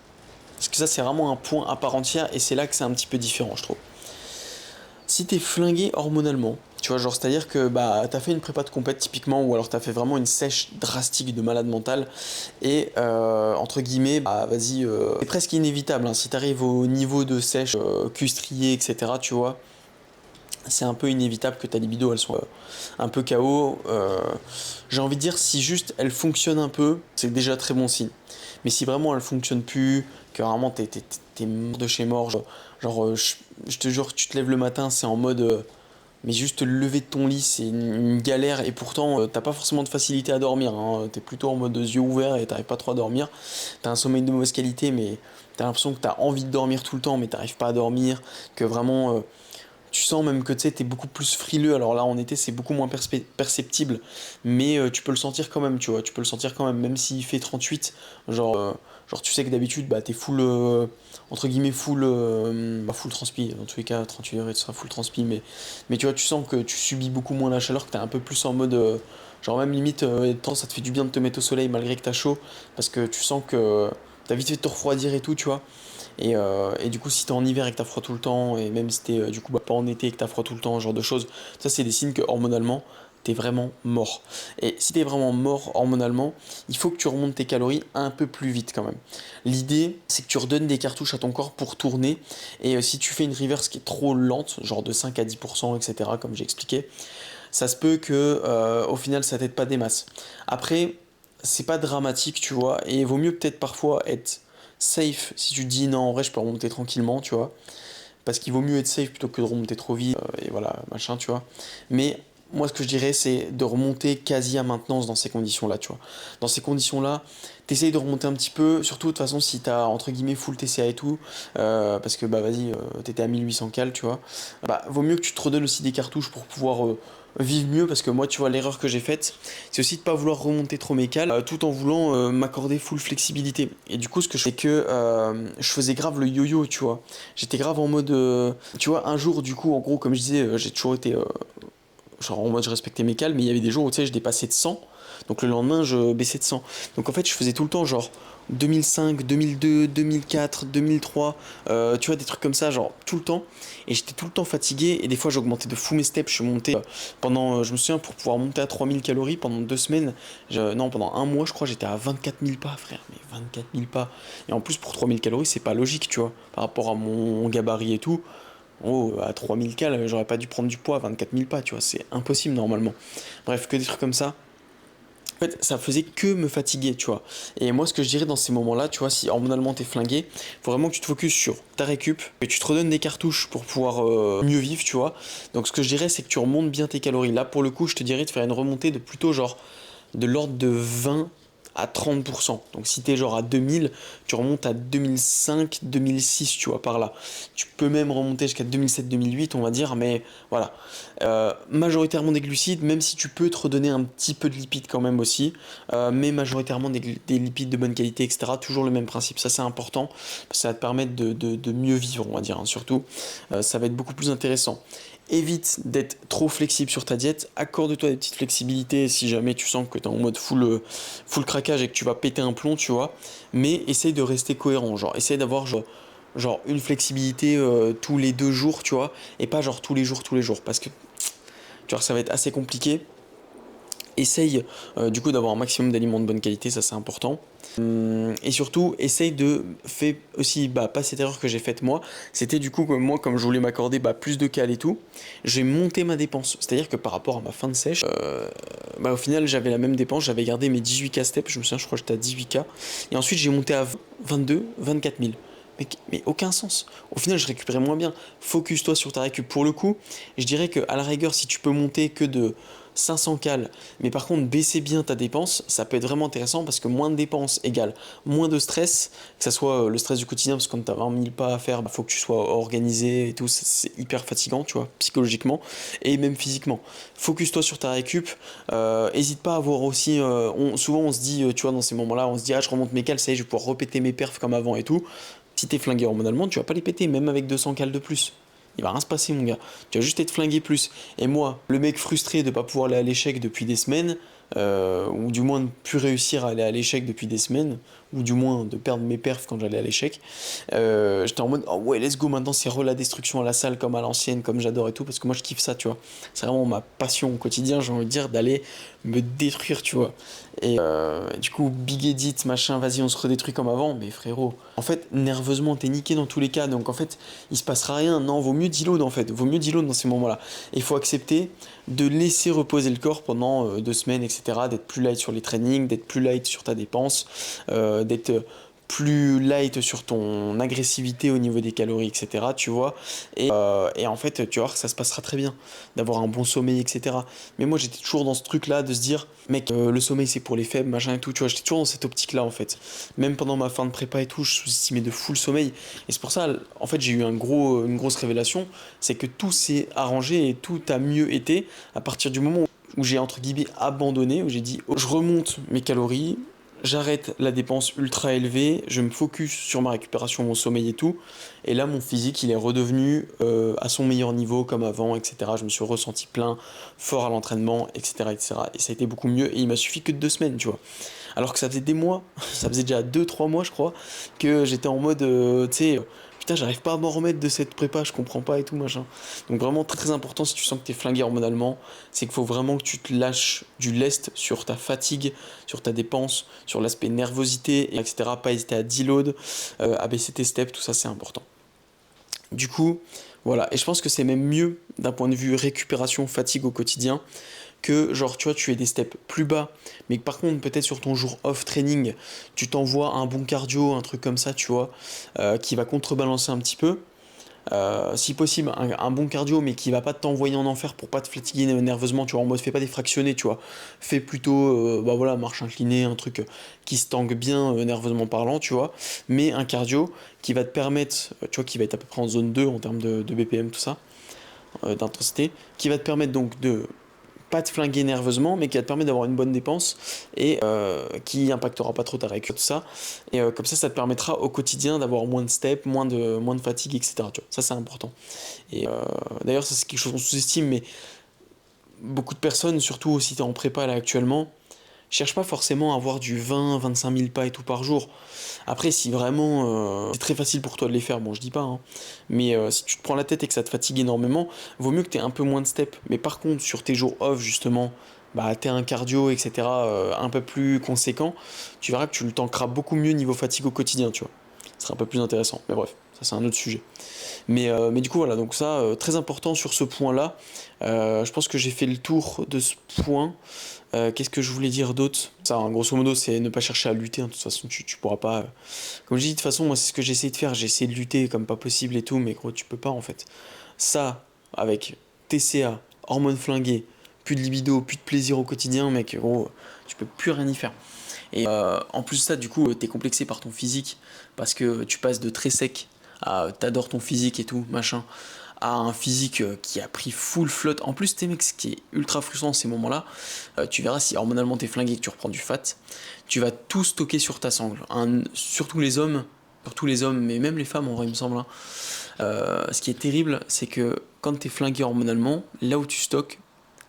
Parce que ça, c'est vraiment un point à part entière et c'est là que c'est un petit peu différent, je trouve. Si t'es flingué hormonalement, tu vois, genre, c'est-à-dire que t'as fait une prépa de compète typiquement, ou alors t'as fait vraiment une sèche drastique de malade mental, et entre guillemets, c'est presque inévitable, hein, si t'arrives au niveau de sèche cul strié, etc., tu vois, c'est un peu inévitable que ta libido elle soit un peu KO. J'ai envie de dire, si juste elle fonctionne un peu, c'est déjà très bon signe. Mais si vraiment elle fonctionne plus, que vraiment t'es mort de chez mort, je te jure, tu te lèves le matin, c'est en mode. Mais juste te lever de ton lit, c'est une galère et pourtant t'as pas forcément de facilité à dormir, hein. T'es plutôt en mode yeux ouverts et t'arrives pas trop à dormir. T'as un sommeil de mauvaise qualité, mais t'as l'impression que t'as envie de dormir tout le temps, mais t'arrives pas à dormir, que vraiment. Tu sens même que tu sais, t'es beaucoup plus frileux. Alors là, en été, c'est beaucoup moins perceptible. Mais tu peux le sentir quand même, tu vois. Tu peux le sentir quand même, même s'il fait 38. Genre tu sais que d'habitude, t'es full, entre guillemets, full transpi. Dans tous les cas, 38 degrés, tu seras full transpi. Mais tu vois, tu sens que tu subis beaucoup moins la chaleur, que t'es un peu plus en mode. Genre même limite, ça te fait du bien de te mettre au soleil malgré que t'as chaud. Parce que tu sens que t'as vite fait de te refroidir et tout, tu vois. Et du coup, si t'es en hiver et que t'as froid tout le temps, et même si t'es du coup pas en été et que t'as froid tout le temps, ce genre de choses, ça c'est des signes que hormonalement, t'es vraiment mort. Et si t'es vraiment mort hormonalement, il faut que tu remontes tes calories un peu plus vite quand même. L'idée, c'est que tu redonnes des cartouches à ton corps pour tourner, et si tu fais une reverse qui est trop lente, genre de 5 à 10%, etc., comme j'ai expliqué, ça se peut que au final ça t'aide pas des masses. Après, c'est pas dramatique, tu vois, et il vaut mieux peut-être parfois être safe si tu te dis non, en vrai je peux remonter tranquillement, tu vois, parce qu'il vaut mieux être safe plutôt que de remonter trop vite et voilà, machin, tu vois. Mais moi ce que je dirais c'est de remonter quasi à maintenance dans ces conditions-là, tu vois. Dans ces conditions-là, t'essayes de remonter un petit peu, surtout de toute façon si t'as entre guillemets full TCA et tout, parce que t'étais à 1800 cal, tu vois, vaut mieux que tu te redonnes aussi des cartouches pour pouvoir vivre mieux, parce que moi tu vois l'erreur que j'ai faite c'est aussi de pas vouloir remonter trop mes cales tout en voulant m'accorder full flexibilité, et du coup ce que je fais que je faisais grave le yo-yo, tu vois, j'étais grave en mode tu vois, un jour du coup en gros comme je disais j'ai toujours été genre en mode je respectais mes cales, mais il y avait des jours où tu sais je dépassais de 100, donc le lendemain je baissais de 100, donc en fait je faisais tout le temps genre 2005, 2002, 2004, 2003, tu vois, des trucs comme ça, genre tout le temps. Et j'étais tout le temps fatigué, et des fois j'augmentais de fou mes steps. Je suis monté je me souviens, pour pouvoir monter à 3000 calories pendant 2 semaines, non, pendant un mois, je crois, j'étais à 24 000 pas, frère, mais 24 000 pas. Et en plus, pour 3000 calories, c'est pas logique, tu vois, par rapport à mon gabarit et tout. Oh, à 3000 cal, j'aurais pas dû prendre du poids à 24 000 pas, tu vois, c'est impossible normalement. Bref, que des trucs comme ça. En fait, ça faisait que me fatiguer, tu vois. Et moi, ce que je dirais dans ces moments-là, tu vois, si hormonalement t'es flingué, faut vraiment que tu te focuses sur ta récup, que tu te redonnes des cartouches pour pouvoir mieux vivre, tu vois. Donc, ce que je dirais, c'est que tu remontes bien tes calories. Là, pour le coup, je te dirais de faire une remontée de plutôt genre de l'ordre de 20 à 30%. Donc si t'es genre à 2000, tu remontes à 2005, 2006, tu vois, par là. Tu peux même remonter jusqu'à 2007, 2008, on va dire, mais voilà. Majoritairement des glucides, même si tu peux te redonner un petit peu de lipides quand même aussi, mais majoritairement des lipides de bonne qualité, etc. Toujours le même principe, ça c'est important, parce que ça va te permettre de mieux vivre, on va dire, hein, surtout. Ça va être beaucoup plus intéressant. Évite d'être trop flexible sur ta diète, accorde-toi des petites flexibilités si jamais tu sens que tu es en mode full craquage et que tu vas péter un plomb, tu vois. Mais essaye de rester cohérent, genre essaye d'avoir genre une flexibilité tous les 2 jours, tu vois, et pas genre tous les jours, parce que tu vois, ça va être assez compliqué. Essaye du coup d'avoir un maximum d'aliments de bonne qualité, ça c'est important. Et surtout, essaye de faire aussi, pas cette erreur que j'ai faite moi, c'était du coup que moi, comme je voulais m'accorder plus de cales et tout, j'ai monté ma dépense. C'est-à-dire que par rapport à ma fin de sèche, au final j'avais la même dépense, j'avais gardé mes 18K steps, je me souviens, je crois que j'étais à 18K, et ensuite j'ai monté à 22, 24 000. Mais aucun sens. Au final, je récupérais moins bien. Focus-toi sur ta récup. Pour le coup, je dirais que à la rigueur, si tu peux monter que de 500 cales, mais par contre baisser bien ta dépense, ça peut être vraiment intéressant parce que moins de dépenses égale moins de stress, que ça soit le stress du quotidien, parce que quand tu as 20 000 pas à faire, faut que tu sois organisé et tout, c'est hyper fatigant, tu vois, psychologiquement et même physiquement. Focus-toi sur ta récup, hésite pas à voir aussi, souvent on se dit, tu vois, dans ces moments-là, on se dit, ah, je remonte mes cales, ça y est, je vais pouvoir repéter mes perfs comme avant et tout. Si t'es flingué hormonalement, tu vas pas les péter, même avec 200 cales de plus. Il va rien se passer, mon gars. Tu vas juste être flingué plus. Et moi, le mec frustré de pas pouvoir aller à l'échec depuis des semaines, ou du moins de plus réussir à aller à l'échec depuis des semaines, ou du moins de perdre mes perfs quand j'allais à l'échec, j'étais en mode, oh ouais, let's go, maintenant c'est la destruction à la salle comme à l'ancienne, comme j'adore et tout, parce que moi je kiffe ça, tu vois. C'est vraiment ma passion au quotidien, j'ai envie de dire, d'aller me détruire, tu vois. Et du coup, big edit, machin, vas-y, on se redétruit comme avant, mais frérot, en fait, nerveusement, t'es niqué dans tous les cas, donc en fait, il se passera rien. Non, vaut mieux deload en fait, vaut mieux deload dans ces moments-là. Et il faut accepter de laisser reposer le corps pendant 2 semaines, etc., d'être plus light sur les trainings, d'être plus light sur ta dépense, d'être plus light sur ton agressivité au niveau des calories, etc. Tu vois, et en fait, tu vois que ça se passera très bien, d'avoir un bon sommeil, etc. Mais moi, j'étais toujours dans ce truc-là de se dire, mec, le sommeil c'est pour les faibles, machin et tout. Tu vois, j'étais toujours dans cette optique-là en fait. Même pendant ma fin de prépa et tout, je sous-estimais de fou le sommeil. Et c'est pour ça, en fait, j'ai eu une grosse révélation, c'est que tout s'est arrangé et tout a mieux été à partir du moment où j'ai entre guillemets abandonné, où j'ai dit, oh, je remonte mes calories. J'arrête la dépense ultra élevée, je me focus sur ma récupération, mon sommeil et tout. Et là, mon physique, il est redevenu à son meilleur niveau comme avant, etc. Je me suis ressenti plein, fort à l'entraînement, etc., etc. Et ça a été beaucoup mieux. Et il m'a suffi que de 2 semaines, tu vois. Alors que ça faisait des mois, ça faisait déjà 2, 3 mois, je crois, que j'étais en mode, tu sais, putain, j'arrive pas à m'en remettre de cette prépa, je comprends pas et tout, machin. Donc vraiment très très important si tu sens que t'es flingué hormonalement, c'est qu'il faut vraiment que tu te lâches du lest sur ta fatigue, sur ta dépense, sur l'aspect nervosité, etc. Pas hésiter à deload, à baisser tes steps, tout ça c'est important. Du coup, voilà, et je pense que c'est même mieux d'un point de vue récupération, fatigue au quotidien, que genre tu vois tu fais des steps plus bas, mais que par contre peut-être sur ton jour off training, tu t'envoies un bon cardio, un truc comme ça, tu vois, qui va contrebalancer un petit peu. Si possible un bon cardio mais qui va pas t'envoyer en enfer pour pas te fatiguer nerveusement, tu vois, en mode fais pas des fractionnés, tu vois, fais plutôt voilà, marche inclinée, un truc qui se tangue bien nerveusement parlant, tu vois, mais un cardio qui va te permettre, tu vois, qui va être à peu près en zone 2 en termes de BPM, tout ça, d'intensité, qui va te permettre donc de pas te flinguer nerveusement, mais qui va te permettre d'avoir une bonne dépense et qui impactera pas trop ta récup, tout ça. Et comme ça te permettra au quotidien d'avoir moins de steps, moins de fatigue, etc. Tu vois, ça c'est important. Et d'ailleurs, ça c'est quelque chose qu'on sous-estime, mais beaucoup de personnes, surtout si tu es en prépa là actuellement, cherche pas forcément à avoir du 20-25 000 pas et tout par jour. Après, si vraiment c'est très facile pour toi de les faire, bon, je dis pas, hein, mais si tu te prends la tête et que ça te fatigue énormément, vaut mieux que tu aies un peu moins de steps. Mais par contre, sur tes jours off, justement, bah, tu un cardio, etc., un peu plus conséquent, tu verras que tu le tankeras beaucoup mieux niveau fatigue au quotidien, tu vois. Ce sera un peu plus intéressant. Mais bref, ça c'est un autre sujet. Mais du coup, voilà, donc ça, très important sur ce point-là. Je pense que j'ai fait le tour de ce point. Qu'est-ce que je voulais dire d'autre? Ça, hein, grosso modo, c'est ne pas chercher à lutter, hein. De toute façon, tu pourras pas. Comme je dis, de toute façon, moi, c'est ce que j'ai essayé de faire. J'ai essayé de lutter comme pas possible et tout, mais gros, tu peux pas en fait. Ça, avec TCA, hormones flinguées, plus de libido, plus de plaisir au quotidien, mec, gros, tu peux plus rien y faire. Et en plus de ça, du coup, t'es complexé par ton physique parce que tu passes de très sec à t'adores ton physique et tout, machin, à un physique qui a pris full flotte. En plus, t'es mec, ce qui est ultra frustrant ces moments-là, tu verras si hormonalement t'es flingué et que tu reprends du fat, tu vas tout stocker sur ta sangle. Surtout les hommes, mais même les femmes en vrai, il me semble, hein. Ce qui est terrible, c'est que quand t'es flingué hormonalement, là où tu stockes,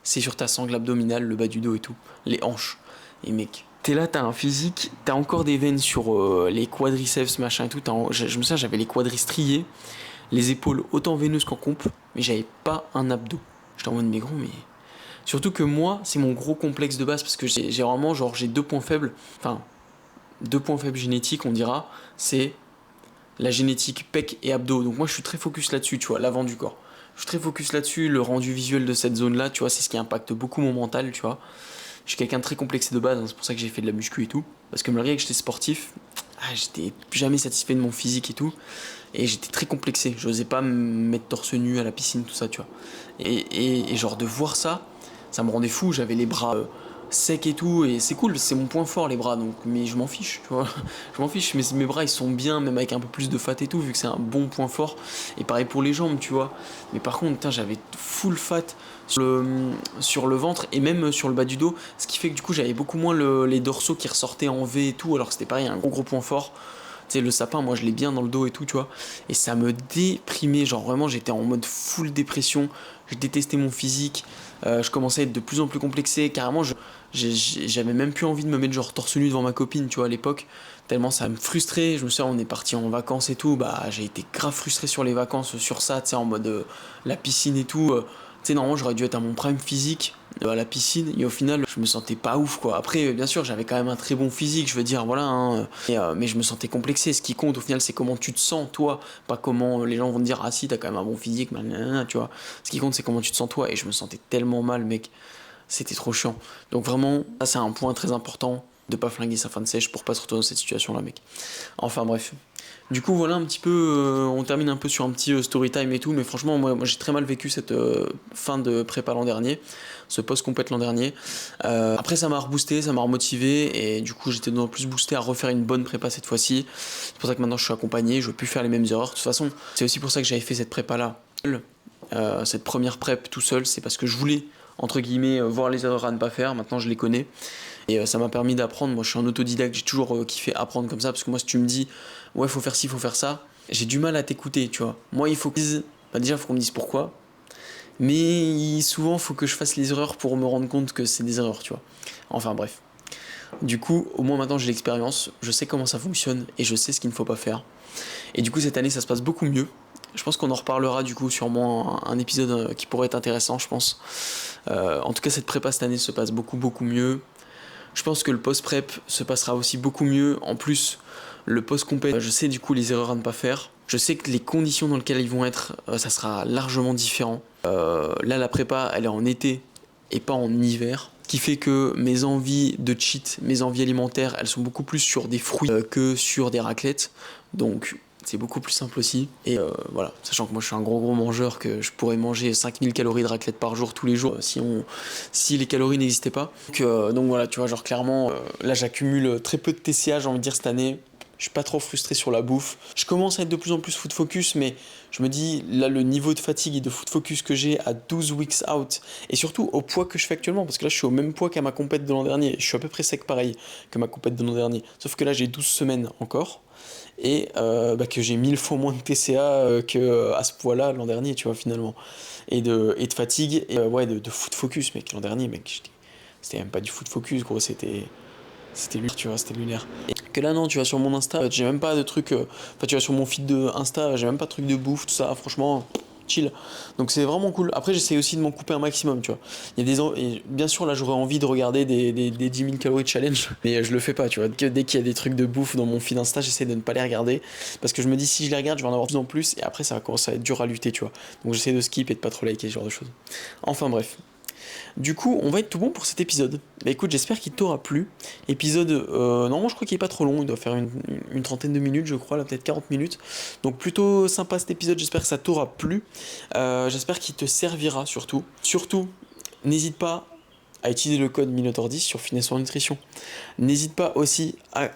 c'est sur ta sangle abdominale, le bas du dos et tout, les hanches. Et mec, t'es là, t'as un physique, t'as encore des veines sur les quadriceps, machin et tout. Je me souviens, j'avais les quadris striés, les épaules autant veineuses qu'en comp, mais j'avais pas un abdos. J'étais en mode, mais gros, mais. Surtout que moi, c'est mon gros complexe de base parce que j'ai vraiment, genre, j'ai deux points faibles, enfin, deux points faibles génétiques, on dira, c'est la génétique pec et abdos. Donc moi, je suis très focus là-dessus, tu vois, l'avant du corps. Je suis très focus là-dessus, le rendu visuel de cette zone-là, tu vois, c'est ce qui impacte beaucoup mon mental, tu vois. Je suis quelqu'un de très complexé de base, hein, c'est pour ça que j'ai fait de la muscu et tout. Parce que malgré que j'étais sportif, j'étais jamais satisfait de mon physique et tout. Et j'étais très complexé, j'osais pas me mettre torse nu à la piscine, tout ça, tu vois. Et genre de voir ça, ça me rendait fou, j'avais les bras secs et tout, et c'est cool, c'est mon point fort les bras, donc, mais je m'en fiche, tu vois. Je m'en fiche, mais mes bras ils sont bien, même avec un peu plus de fat et tout, vu que c'est un bon point fort. Et pareil pour les jambes, tu vois. Mais par contre, putain, j'avais full fat sur le ventre et même sur le bas du dos, ce qui fait que du coup j'avais beaucoup moins les dorsaux qui ressortaient en V et tout, alors que c'était pareil, un gros point fort. Tu sais, le sapin, moi je l'ai bien dans le dos et tout, tu vois. Et ça me déprimait, genre vraiment j'étais en mode full dépression, je détestais mon physique, je commençais à être de plus en plus complexé, carrément j'avais même plus envie de me mettre genre torse nu devant ma copine, tu vois, à l'époque, tellement ça me frustrait. Je me souviens, on est parti en vacances et tout, bah j'ai été grave frustré sur les vacances, sur ça, tu sais, en mode la piscine et tout. Tu sais, normalement, j'aurais dû être à mon prime physique à la piscine, et au final, je me sentais pas ouf, quoi. Après, bien sûr, j'avais quand même un très bon physique, je veux dire, voilà, hein, mais je me sentais complexé. Ce qui compte, au final, c'est comment tu te sens, toi, pas comment les gens vont te dire, ah si, t'as quand même un bon physique, nanana, tu vois. Ce qui compte, c'est comment tu te sens, toi, et je me sentais tellement mal, mec. C'était trop chiant. Donc, vraiment, ça, c'est un point très important de pas flinguer sa fin de sèche pour pas se retrouver dans cette situation-là, mec. Enfin, bref. Du coup, voilà un petit peu, on termine un peu sur un petit story time et tout, mais franchement, moi j'ai très mal vécu cette fin de prépa l'an dernier, ce post-compète l'an dernier. Après, ça m'a reboosté, ça m'a remotivé, et du coup, j'étais d'autant plus boosté à refaire une bonne prépa cette fois-ci. C'est pour ça que maintenant je suis accompagné, je veux plus faire les mêmes erreurs. De toute façon, c'est aussi pour ça que j'avais fait cette prépa-là, cette première prep tout seul, c'est parce que je voulais, entre guillemets, voir les erreurs à ne pas faire. Maintenant, je les connais. Et ça m'a permis d'apprendre. Moi, je suis un autodidacte, j'ai toujours kiffé apprendre comme ça. Parce que moi, si tu me dis, ouais, faut faire ci, faut faire ça, j'ai du mal à t'écouter, tu vois. Moi, il faut que bah, déjà, il faut qu'on me dise pourquoi. Mais souvent, il faut que je fasse les erreurs pour me rendre compte que c'est des erreurs, tu vois. Enfin, bref. Du coup, au moins maintenant, j'ai l'expérience. Je sais comment ça fonctionne et je sais ce qu'il ne faut pas faire. Et du coup, cette année, ça se passe beaucoup mieux. Je pense qu'on en reparlera du coup sûrement un épisode qui pourrait être intéressant, je pense. En tout cas, cette prépa cette année se passe beaucoup mieux. Je pense que le post-prep se passera aussi beaucoup mieux. En plus, le post-compét, je sais du coup les erreurs à ne pas faire. Je sais que les conditions dans lesquelles ils vont être, ça sera largement différent. Là, la prépa, elle est en été et pas en hiver. Ce qui fait que mes envies de cheat, mes envies alimentaires, elles sont beaucoup plus sur des fruits que sur des raclettes. Donc, c'est beaucoup plus simple aussi. Et voilà, sachant que moi je suis un gros mangeur, que je pourrais manger 5000 calories de raclette par jour tous les jours si les calories n'existaient pas. Donc voilà, tu vois, genre clairement, là j'accumule très peu de TCA, j'ai envie de dire, cette année. Je suis pas trop frustré sur la bouffe. Je commence à être de plus en plus food focus, mais je me dis, là, le niveau de fatigue et de food focus que j'ai à 12 weeks out, et surtout au poids que je fais actuellement, parce que là, je suis au même poids qu'à ma compète de l'an dernier. Je suis à peu près sec pareil que ma compète de l'an dernier. Sauf que là, j'ai 12 semaines encore, et que j'ai 1000 fois moins de TCA qu'à ce poids-là l'an dernier, tu vois, finalement. Et de fatigue, et ouais, de food focus, mec. L'an dernier, mec, c'était même pas du foot focus, gros, c'était lunaire, tu vois, c'était lunaire. Et que là, non, tu vas sur mon Insta, j'ai même pas de trucs. Enfin, tu vas sur mon feed de Insta, j'ai même pas de trucs de bouffe, tout ça, franchement, chill. Donc c'est vraiment cool. Après, j'essaie aussi de m'en couper un maximum, tu vois. Il y a et bien sûr, là, j'aurais envie de regarder des 10 000 calories challenge, mais je le fais pas, tu vois. Dès qu'il y a des trucs de bouffe dans mon feed Insta, j'essaie de ne pas les regarder. Parce que je me dis, si je les regarde, je vais en avoir plus en plus, et après, ça va commencer à être dur à lutter, tu vois. Donc j'essaie de skip et de pas trop liker ce genre de choses. Enfin, bref. Du coup, on va être tout bon pour cet épisode. Bah écoute, j'espère qu'il t'aura plu. Épisode, normalement, je crois qu'il est pas trop long. Il doit faire une trentaine de minutes, je crois, là, peut-être 40 minutes. Donc, plutôt sympa cet épisode. J'espère que ça t'aura plu. J'espère qu'il te servira surtout. Surtout, n'hésite pas à utiliser le code Minotaur10 sur Fitness for Nutrition. N'hésite pas aussi à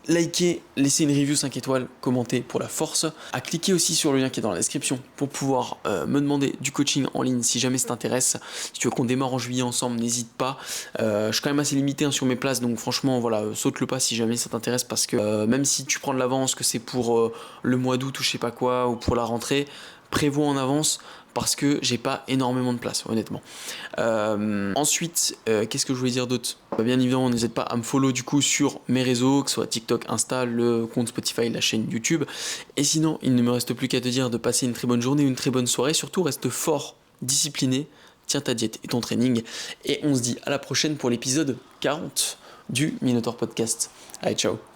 liker, laisser une review 5 étoiles, commenter pour la force, à cliquer aussi sur le lien qui est dans la description pour pouvoir me demander du coaching en ligne si jamais ça t'intéresse. Si tu veux qu'on démarre en juillet ensemble, n'hésite pas. Je suis quand même assez limité sur mes places, donc franchement, voilà, saute le pas si jamais ça t'intéresse, parce que même si tu prends de l'avance, que c'est pour le mois d'août ou je sais pas quoi, ou pour la rentrée, prévois en avance parce que j'ai pas énormément de place, honnêtement. Ensuite, qu'est-ce que je voulais dire d'autre ? Bien évidemment, n'hésite pas à me follow du coup sur mes réseaux, que ce soit TikTok, Insta, le compte Spotify, la chaîne YouTube. Et sinon, il ne me reste plus qu'à te dire de passer une très bonne journée, une très bonne soirée. Surtout, reste fort, discipliné, tiens ta diète et ton training. Et on se dit à la prochaine pour l'épisode 40 du Minotaur Podcast. Allez, ciao.